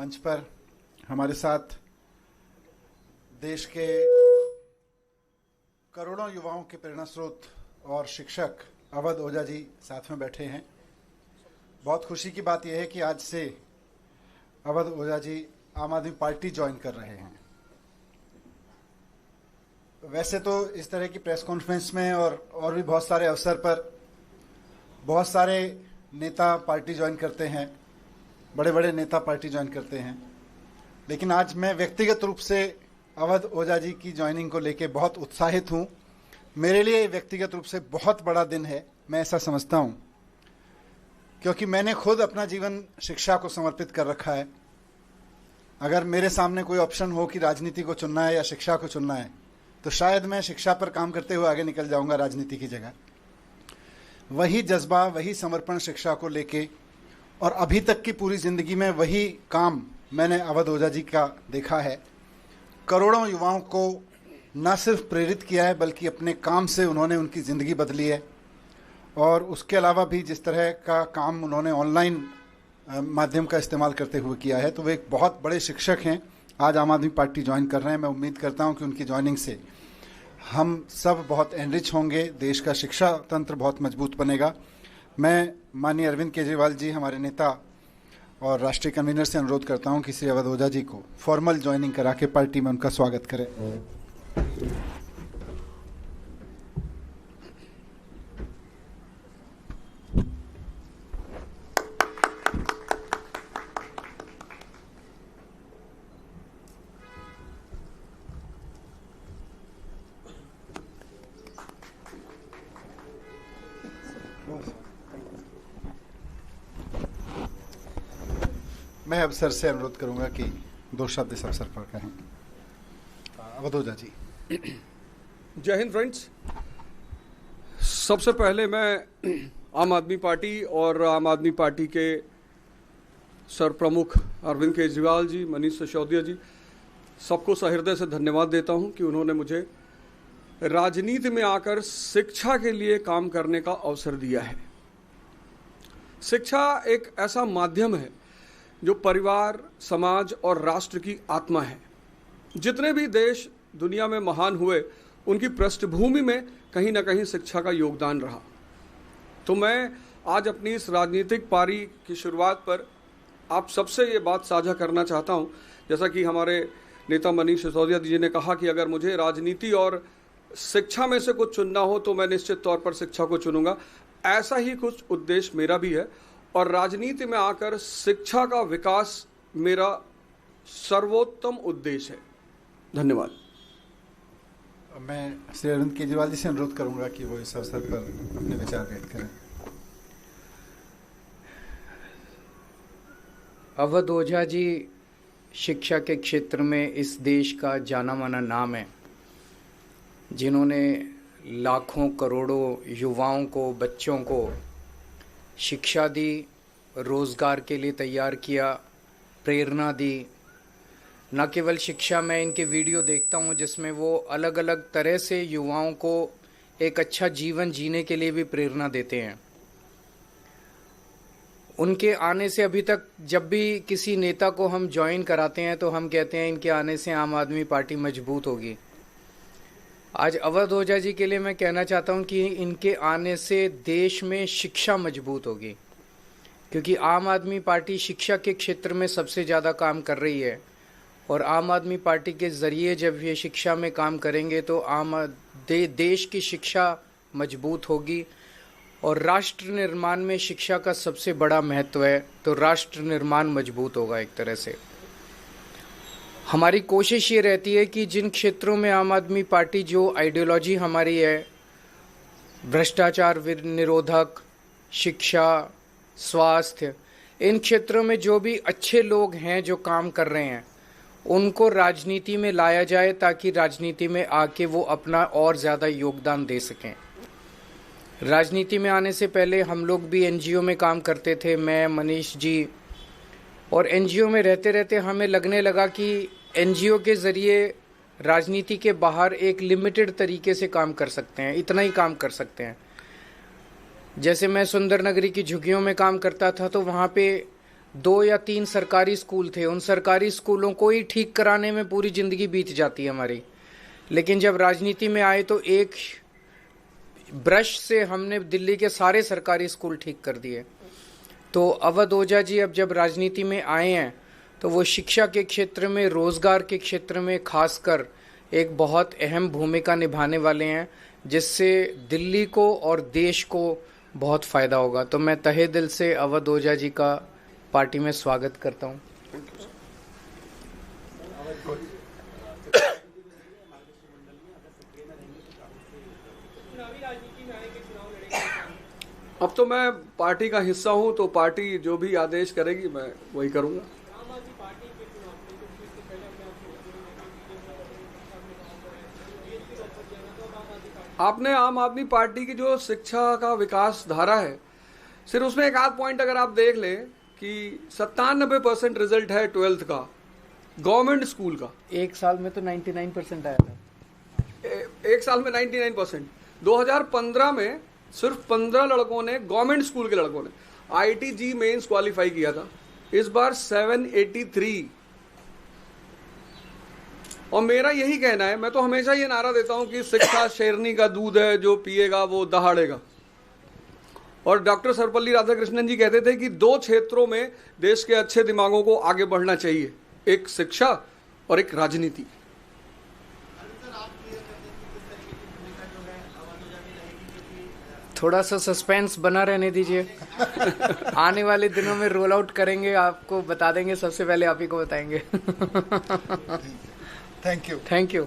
मंच पर हमारे साथ देश के करोड़ों युवाओं के प्रेरणा स्रोत और शिक्षक अवध ओझा जी साथ में बैठे हैं। बहुत खुशी की बात यह है कि आज से अवध ओझा जी आम आदमी पार्टी ज्वाइन कर रहे हैं। वैसे तो इस तरह की प्रेस कॉन्फ्रेंस में और भी बहुत सारे अवसर पर बहुत सारे नेता पार्टी ज्वाइन करते हैं, बड़े बड़े नेता पार्टी ज्वाइन करते हैं, लेकिन आज मैं व्यक्तिगत रूप से अवध ओझा जी की ज्वाइनिंग को लेकर बहुत उत्साहित हूं। मेरे लिए व्यक्तिगत रूप से बहुत बड़ा दिन है, मैं ऐसा समझता हूं, क्योंकि मैंने खुद अपना जीवन शिक्षा को समर्पित कर रखा है। अगर मेरे सामने कोई ऑप्शन हो कि राजनीति को चुनना है या शिक्षा को चुनना है, तो शायद मैं शिक्षा पर काम करते हुए आगे निकल जाऊंगा राजनीति की जगह। वही जज्बा, वही समर्पण शिक्षा को लेके और अभी तक की पूरी जिंदगी में वही काम मैंने अवध ओझा जी का देखा है। करोड़ों युवाओं को न सिर्फ प्रेरित किया है, बल्कि अपने काम से उन्होंने उनकी ज़िंदगी बदली है। और उसके अलावा भी जिस तरह का काम उन्होंने ऑनलाइन माध्यम का इस्तेमाल करते हुए किया है, तो वे एक बहुत बड़े शिक्षक हैं। आज आम आदमी पार्टी ज्वाइन कर रहे हैं। मैं उम्मीद करता हूं कि उनकी ज्वाइनिंग से हम सब बहुत एनरिच होंगे, देश का शिक्षा तंत्र बहुत मजबूत बनेगा। मैं माननीय अरविंद केजरीवाल जी, हमारे नेता और राष्ट्रीय कन्वीनर से अनुरोध करता हूं कि श्री अवध ओझा जी को फॉर्मल ज्वाइनिंग करा के पार्टी में उनका स्वागत करें। मैं अब सर से अनुरोध करूंगा कि 2 शब्द इस अवसर पर कहें। अवध ओझा जी। जय हिंद फ्रेंड्स। सबसे पहले मैं आम आदमी पार्टी और आम आदमी पार्टी के सर प्रमुख अरविंद केजरीवाल जी, मनीष सिसोदिया जी, सबको सहृदय से धन्यवाद देता हूं कि उन्होंने मुझे राजनीति में आकर शिक्षा के लिए काम करने का अवसर दिया है। शिक्षा एक ऐसा माध्यम है जो परिवार, समाज और राष्ट्र की आत्मा है। जितने भी देश दुनिया में महान हुए, उनकी पृष्ठभूमि में कहीं ना कहीं शिक्षा का योगदान रहा। तो मैं आज अपनी इस राजनीतिक पारी की शुरुआत पर आप सबसे ये बात साझा करना चाहता हूँ। जैसा कि हमारे नेता मनीष सिसोदिया जी ने कहा कि अगर मुझे राजनीति और शिक्षा में से कुछ चुनना हो तो मैं निश्चित तौर पर शिक्षा को चुनूंगा। ऐसा ही कुछ उद्देश्य मेरा भी है और राजनीति में आकर शिक्षा का विकास मेरा सर्वोत्तम उद्देश्य है। धन्यवाद। मैं श्री अरविंद केजरीवाल जी से अनुरोध करूंगा कि वो इस अवसर पर अपने विचार व्यक्त करें। अवध ओझा जी शिक्षा के क्षेत्र में इस देश का जाना माना नाम है, जिन्होंने लाखों करोड़ों युवाओं को, बच्चों को शिक्षा दी, रोज़गार के लिए तैयार किया, प्रेरणा दी। न केवल शिक्षा, मैं इनके वीडियो देखता हूँ जिसमें वो अलग अलग तरह से युवाओं को एक अच्छा जीवन जीने के लिए भी प्रेरणा देते हैं। उनके आने से अभी तक जब भी किसी नेता को हम ज्वाइन कराते हैं तो हम कहते हैं इनके आने से आम आदमी पार्टी मजबूत होगी। आज अवध ओझा जी के लिए मैं कहना चाहता हूं कि इनके आने से देश में शिक्षा मजबूत होगी, क्योंकि आम आदमी पार्टी शिक्षा के क्षेत्र में सबसे ज़्यादा काम कर रही है। और आम आदमी पार्टी के ज़रिए जब ये शिक्षा में काम करेंगे तो देश की शिक्षा मजबूत होगी। और राष्ट्र निर्माण में शिक्षा का सबसे बड़ा महत्व है, तो राष्ट्र निर्माण मजबूत होगा एक तरह से। हमारी कोशिश ये रहती है कि जिन क्षेत्रों में आम आदमी पार्टी, जो आइडियोलॉजी हमारी है, भ्रष्टाचार निरोधक, शिक्षा, स्वास्थ्य, इन क्षेत्रों में जो भी अच्छे लोग हैं जो काम कर रहे हैं, उनको राजनीति में लाया जाए ताकि राजनीति में आके वो अपना और ज़्यादा योगदान दे सकें। राजनीति में आने से पहले हम लोग भी एनजीओ में काम करते थे, मैं, मनीष जी, और एनजीओ में रहते रहते हमें लगने लगा कि एनजीओ के ज़रिए राजनीति के बाहर एक लिमिटेड तरीके से काम कर सकते हैं, इतना ही काम कर सकते हैं। जैसे मैं सुंदर नगरी की झुग्गियों में काम करता था तो वहाँ पे 2 या 3 सरकारी स्कूल थे, उन सरकारी स्कूलों को ही ठीक कराने में पूरी जिंदगी बीत जाती है हमारी। लेकिन जब राजनीति में आए तो एक ब्रश से हमने दिल्ली के सारे सरकारी स्कूल ठीक कर दिए। तो अवध ओझा जी अब जब राजनीति में आए हैं तो वो शिक्षा के क्षेत्र में, रोजगार के क्षेत्र में खासकर एक बहुत अहम भूमिका निभाने वाले हैं, जिससे दिल्ली को और देश को बहुत फायदा होगा। तो मैं तहे दिल से अवध ओझा जी का पार्टी में स्वागत करता हूं। अब तो मैं पार्टी का हिस्सा हूं, तो पार्टी जो भी आदेश करेगी मैं वही करूंगा। आपने आम आदमी पार्टी की जो शिक्षा का विकास धारा है, सिर्फ उसमें एक आध पॉइंट अगर आप देख लें कि 97% रिजल्ट है 12th का गवर्नमेंट स्कूल का। एक साल में तो 99% आया था। एक साल में 99%। 2015 में सिर्फ 15 लड़कों ने, गवर्नमेंट स्कूल के लड़कों ने IIT मेंस क्वालिफाई किया था। इस बार 783। और मेरा यही कहना है, मैं तो हमेशा ये नारा देता हूं कि शिक्षा शेरनी का दूध है, जो पिएगा वो दहाड़ेगा। और डॉक्टर सर्वपल्ली राधाकृष्णन जी कहते थे कि 2 क्षेत्रों में देश के अच्छे दिमागों को आगे बढ़ना चाहिए, एक शिक्षा और एक राजनीति। थोड़ा सा सस्पेंस बना रहने दीजिए। आने वाले दिनों में रोल आउट करेंगे, आपको बता देंगे, सबसे पहले आप ही को बताएंगे। Thank you. Thank you.